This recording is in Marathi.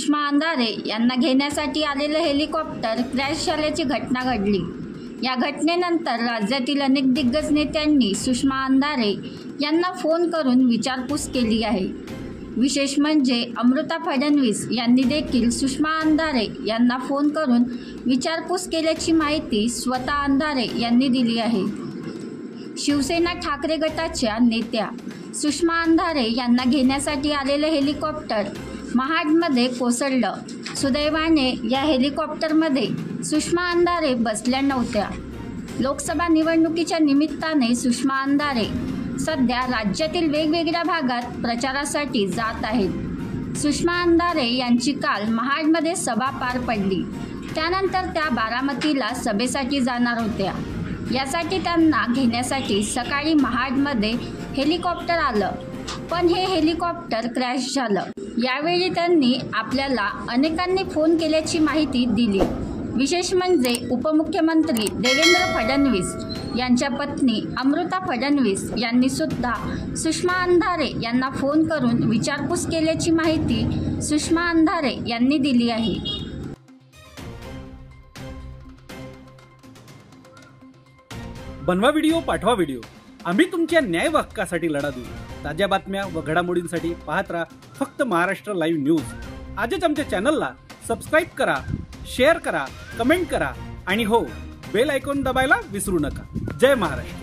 सुषमा अंधारे यांना घेण्यासाठी आलेलं हेलिकॉप्टर क्रॅश झाल्याची घटना घडली। या घटनेनंतर राज्यातील अनेक दिग्गज नेत्यांनी सुषमा अंधारे यांना फोन करून विचारपूस केली आहे। विशेष म्हणजे अमृता फडणवीस यांनी देखील सुषमा अंधारे यांना फोन करून विचारपूस केल्याची माहिती स्वतः अंधारे यांनी दिली आहे। शिवसेना ठाकरे गटाच्या नेत्या सुषमा अंधारे यांना घेण्यासाठी आलेले हेलिकॉप्टर महाडमध्ये कोसळलं। सुदैवाने या हेलिकॉप्टरमध्ये सुषमा अंधारे बसल्या नव्हत्या। लोकसभा निवडणुकीच्या निमित्ताने सुषमा अंधारे सध्या राज्यातील वेगवेगळ्या भागात प्रचारासाठी जात आहेत। सुषमा अंधारे यांची काल महाडमध्ये सभा पार पडली, त्यानंतर त्या बारामतीला सभेसाठी जाणार होत्या। यासाठी त्यांना घेण्यासाठी सकाळी महाडमध्ये हेलिकॉप्टर आलं, पण हे हेलिकॉप्टर क्रॅश झालं। यावेळी त्यांनी आपल्याला अनेकांनी फोन केल्याची माहिती दिली। विशेष म्हणजे उपमुख्यमंत्री देवेंद्र फडणवीस यांच्या पत्नी अमृता फडणवीस यांनी सुद्धा सुषमा अंधारे यांना फोन करून विचारपूस केल्याची माहिती सुषमा अंधारे यांनी दिली आहे। बनवा व्हिडिओ, पाठवा व्हिडिओ, आम्ही तुमच्या न्याय हक्कासाठी लढा देऊ। ताज्या बातम्या व घडामोडींसाठी पाहत राहा फक्त महाराष्ट्र लाईव्ह न्यूज। आजच आमच्या चॅनलला सबस्क्राईब करा, शेअर करा, कमेंट करा आणि हो, बेल आयकॉन दबायला विसरू नका। जय महाराष्ट्र।